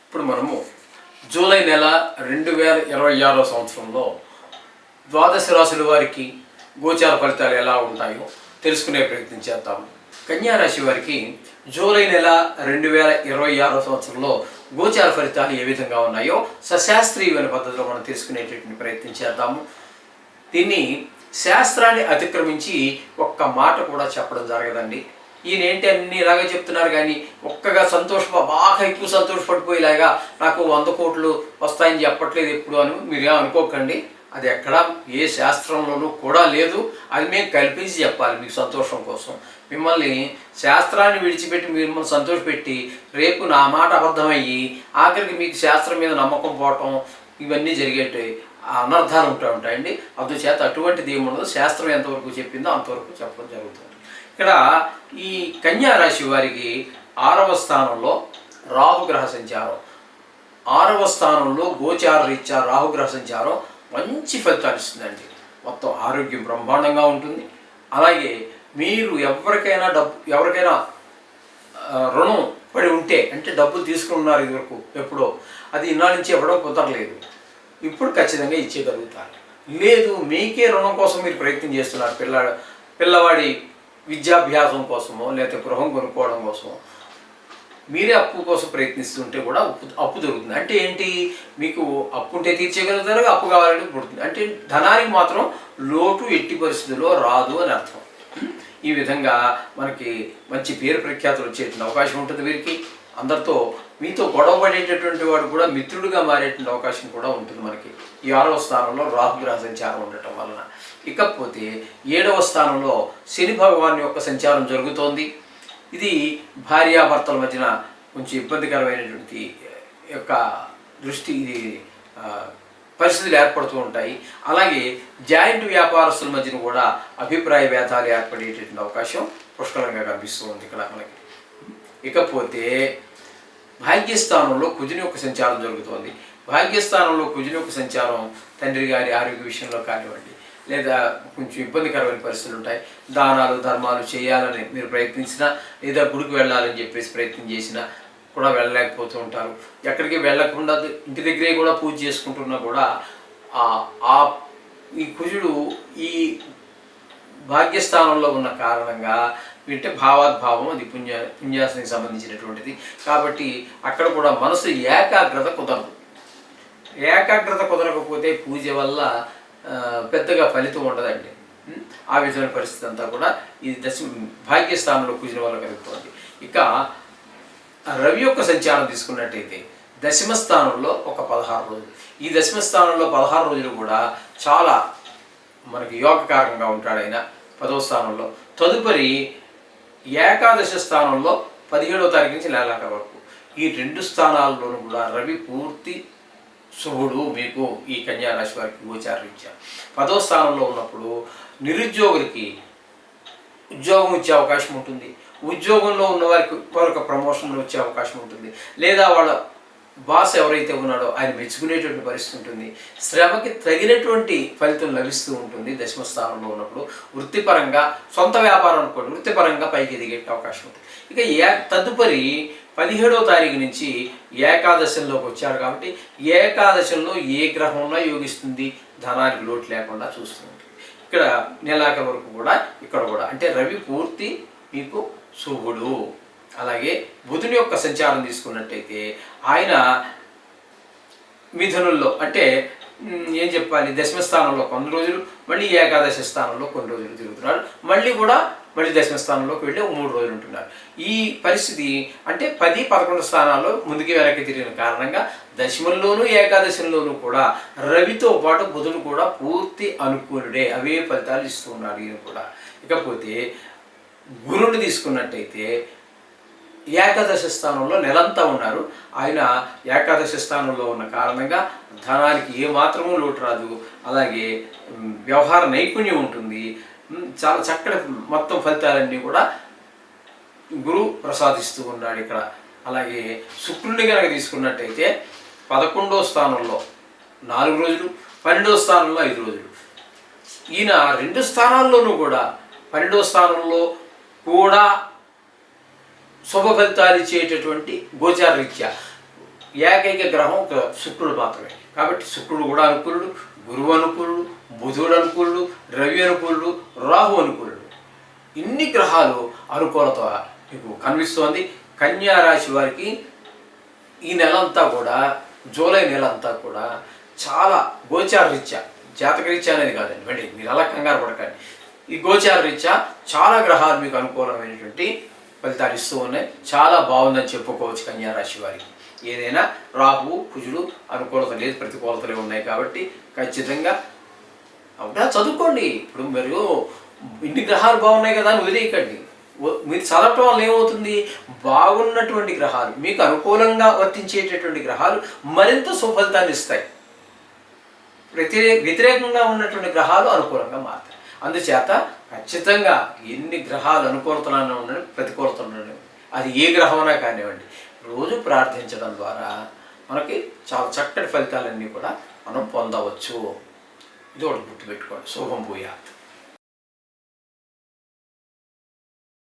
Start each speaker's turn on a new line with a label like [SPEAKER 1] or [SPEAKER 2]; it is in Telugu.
[SPEAKER 1] ఇప్పుడు మనము జూలై నెల 2026 సంవత్సరంలో ద్వాదశ రాశుల వారికి గోచార ఫలితాలు ఎలా ఉంటాయో తెలుసుకునే ప్రయత్నం చేద్దాము. కన్యారాశి వారికి జూలై నెల 2026 సంవత్సరంలో గోచార ఫలితాలు ఏ విధంగా ఉన్నాయో సశాస్త్రీయమైన పద్ధతిలో మనం తెలుసుకునేటటువంటి ప్రయత్నం చేద్దాము. దీన్ని శాస్త్రాన్ని అతిక్రమించి ఒక్క మాట కూడా చెప్పడం జరగదండి. ఈయన ఏంటి అన్ని ఇలాగే చెప్తున్నారు కానీ ఒక్కగా బాగా ఎక్కువ సంతోషపడిపోయేలాగా నాకు 100 కోట్లు వస్తాయని చెప్పట్లేదు ఎప్పుడు అని మీరే అనుకోకండి. అది ఎక్కడ ఏ శాస్త్రంలోనూ కూడా లేదు. అది మేము కల్పించి చెప్పాలి మీకు సంతోషం కోసం. మిమ్మల్ని శాస్త్రాన్ని విడిచిపెట్టి మిమ్మల్ని సంతోషపెట్టి రేపు నా మాట అబద్ధమయ్యి ఆఖరికి మీకు శాస్త్రం మీద నమ్మకం పోవటం ఇవన్నీ జరిగేటి అనర్థాలు ఉంటాయండి. అందుచేత అటువంటిది ఏముండదు. శాస్త్రం ఎంతవరకు చెప్పిందో అంతవరకు చెప్పడం జరుగుతుంది. ఇక్కడ ఈ కన్యారాశి వారికి 6వ స్థానంలో రాహుగ్రహ సంచారం, 6వ స్థానంలో గోచార రీత్యా రాహుగ్రహ సంచారం మంచి ఫలితాలు ఇస్తుందండి. మొత్తం ఆరోగ్యం బ్రహ్మాండంగా ఉంటుంది. అలాగే మీరు ఎవరికైనా రుణం పడి ఉంటే అంటే డబ్బులు తీసుకున్నారు ఇదివరకు ఎప్పుడో, అది ఇన్నాళ్ళ నుంచి ఇవ్వడం కుదరలేదు, ఇప్పుడు ఖచ్చితంగా ఇచ్చేయగలుగుతారు. లేదు మీకే రుణం కోసం మీరు ప్రయత్నం చేస్తున్నారు, పిల్లవాడి విద్యాభ్యాసం కోసమో లేకపోతే గృహం కొనుక్కోవడం కోసమో మీరే అప్పు కోసం ప్రయత్నిస్తుంటే కూడా అప్పు దొరుకుతుంది. అంటే ఏంటి, మీకు అప్పు ఉంటే తీర్చేయగలుగుతారు, అప్పు కావాలంటే పుడుతుంది. అంటే ధనానికి మాత్రం లోటు ఎట్టి పరిస్థితుల్లో రాదు అని అర్థం. ఈ విధంగా మనకి మంచి పేరు ప్రఖ్యాతులు వచ్చేటువంటి అవకాశం ఉంటుంది. వీరికి అందరితో మీతో గొడవ పడేటటువంటి వాడు కూడా మిత్రుడిగా మారేటువంటి అవకాశం కూడా ఉంటుంది మనకి ఈ 6వ స్థానంలో రాహుగ్రహ సంచారం ఉండటం వలన. ఇకపోతే 7వ స్థానంలో శని భగవాన్ యొక్క సంచారం జరుగుతోంది. ఇది భార్యాభర్తల మధ్యన కొంచెం ఇబ్బందికరమైనటువంటి యొక్క దృష్టి ఇది పరిస్థితులు ఏర్పడుతూ ఉంటాయి. అలాగే జాయింట్ వ్యాపారస్తుల మధ్యన కూడా అభిప్రాయ భేదాలు ఏర్పడేటటువంటి అవకాశం పుష్కలంగా కనిపిస్తూ ఉంది ఇక్కడ మనకి. ఇకపోతే భాగ్యస్థానంలో కుజుని యొక్క సంచారం జరుగుతోంది. భాగ్యస్థానంలో కుజుని యొక్క సంచారం తండ్రి గారి ఆరోగ్య విషయంలో కానివ్వండి, లేదా కొంచెం ఇబ్బందికరమైన పరిస్థితులు ఉంటాయి. దానాలు ధర్మాలు చేయాలని మీరు ప్రయత్నించినా, లేదా గుడికి వెళ్ళాలని చెప్పేసి ప్రయత్నం చేసినా కూడా వెళ్ళలేకపోతూ ఉంటారు. ఎక్కడికి వెళ్ళకుండా ఇంటి దగ్గరే కూడా పూజ చేసుకుంటున్నా కూడా ఈ కుజుడు ఈ భాగ్యస్థానంలో ఉన్న కారణంగా వింటే భావాద్భావం అది పుణ్యానికి సంబంధించినటువంటిది. కాబట్టి అక్కడ కూడా మనసు ఏకాగ్రత కుదరదు. ఏకాగ్రత కుదరకపోతే పూజ వల్ల పెద్దగా ఫలితం ఉండదండి. ఆ విధమైన పరిస్థితి అంతా కూడా ఈ భాగ్యస్థానంలో కుజుని వల్ల కలుగుతుంది. ఇక రవి యొక్క సంచారం తీసుకున్నట్టయితే దశమ స్థానంలో ఒక 16 రోజులు. ఈ దశమ స్థానంలో 16 రోజులు కూడా చాలా మనకి యోగకారంగా ఉంటాడు ఆయన 10వ స్థానంలో. తదుపరి ఏకాదశ స్థానంలో 17వ తారీఖు నుంచి నెలాఖ వరకు ఈ 2 స్థానాల్లోనూ కూడా రవి పూర్తి శుభుడు మీకు ఈ కన్యారాశి వారికి గోచార రీత్యా. 10వ స్థానంలో ఉన్నప్పుడు నిరుద్యోగులకి ఉద్యోగం ఇచ్చే అవకాశం ఉంటుంది. ఉద్యోగంలో ఉన్న వారికి మరొక ప్రమోషన్ వచ్చే అవకాశం ఉంటుంది. లేదా వాళ్ళ బాస్ ఎవరైతే ఉన్నాడో ఆయన మెచ్చుకునేటువంటి పరిస్థితి ఉంటుంది. శ్రమకి తగినటువంటి ఫలితం లభిస్తూ ఉంటుంది దశమ స్థానంలో ఉన్నప్పుడు. వృత్తిపరంగా సొంత వ్యాపారం అనుకోండి, వృత్తిపరంగా పైకి ఎదిగే అవకాశం ఉంటుంది. ఇక తదుపరి 17వ తారీఖు నుంచి ఏకాదశంలోకి వచ్చారు కాబట్టి ఏకాదశంలో ఏ గ్రహంలో యోగిస్తుంది, ధనానికి లోటు లేకుండా చూస్తుంది. ఇక్కడ నెలాఖ వరకు కూడా ఇక్కడ కూడా అంటే రవి పూర్తి మీకు శుభుడు. అలాగే బుధుని యొక్క సంచారం తీసుకున్నట్టయితే ఆయన మిథునుల్లో అంటే ఏం చెప్పాలి, దశమ స్థానంలో కొన్ని రోజులు, మళ్ళీ ఏకాదశి స్థానంలో కొన్ని రోజులు తిరుగుతున్నాడు, మళ్ళీ దశమ స్థానంలోకి వెళ్ళి 3 రోజులు ఉంటున్నారు. ఈ పరిస్థితి అంటే 10, 11 స్థానాల్లో ముందుకి వెనక్కి తిరిగిన కారణంగా దశమంలోనూ ఏకాదశంలోనూ కూడా రవితో పాటు బుధుడు కూడా పూర్తి అనుకూలుడే, అవే ఫలితాలు ఇస్తూ ఉన్నాడు ఈయన కూడా. ఇకపోతే గురువుని తీసుకున్నట్టయితే ఏకాదశ స్థానంలో నెలంతా ఉన్నారు. ఆయన ఏకాదశ స్థానంలో ఉన్న కారణంగా ధనానికి ఏమాత్రమూ లోటు రాదు. అలాగే వ్యవహార నైపుణ్యం ఉంటుంది. చాలా చక్కటి మొత్తం ఫలితాలన్నీ కూడా గురువు ప్రసాదిస్తూ ఉన్నాడు ఇక్కడ. అలాగే శుక్రుడిని కనుక తీసుకున్నట్టయితే 11వ స్థానంలో 4 రోజులు, 12వ స్థానంలో 5 రోజులు. ఈయన 2 స్థానాల్లోనూ కూడా 12వ స్థానంలో కూడా శుభ ఫలితాలు ఇచ్చేటటువంటి గోచార రీత్యా ఏకైక గ్రహం ఒక శుక్రుడు మాత్రమే. కాబట్టి శుక్రుడు కూడా అనుకూలుడు, గురువు అనుకూలుడు, బుధుడు అనుకూలుడు, రవి అనుకూలుడు, రాహు అనుకూలుడు. ఇన్ని గ్రహాలు అనుకూలత మీకు కనిపిస్తోంది. కన్యా రాశి వారికి ఈ నెలంతా కూడా, జూలై నెలంతా కూడా చాలా గోచార రీత్యా, జాతక రీత్యా అనేది కాదండి, వెండి మీరు అలా కంగారు పడకండి. ఈ గోచార రీత్యా చాలా గ్రహాలు మీకు అనుకూలమైనటువంటి ఫలితాలు ఇస్తూ ఉన్నాయి. చాలా బాగుందని చెప్పుకోవచ్చు కన్యా రాశి వారికి. ఏదైనా రాహు కుజుడు అనుకూలత లేదు, ప్రతికూలతలే ఉన్నాయి. కాబట్టి ఖచ్చితంగా అవునా చదువుకోండి. ఇప్పుడు మీరు ఇన్ని గ్రహాలు బాగున్నాయి కదా అని వదిలేయకండి. మీరు చదవటం వల్ల ఏమవుతుంది, బాగున్నటువంటి గ్రహాలు, మీకు అనుకూలంగా వర్తించేటటువంటి గ్రహాలు మరింత సుఫలితాన్ని ఇస్తాయి. వ్యతిరేకంగా ఉన్నటువంటి గ్రహాలు అనుకూలంగా మారుతాయి. అందుచేత ఖచ్చితంగా ఎన్ని గ్రహాలు అనుకూలతలను ఉన్నాయి, ప్రతికూలతలు, అది ఏ గ్రహమైనా కానివ్వండి, రోజు ప్రార్థించడం ద్వారా మనకి చాలా చక్కటి ఫలితాలన్నీ కూడా మనం పొందవచ్చు. ఇది ఒకటి గుర్తుపెట్టుకోండి. శుభం భూయాత్.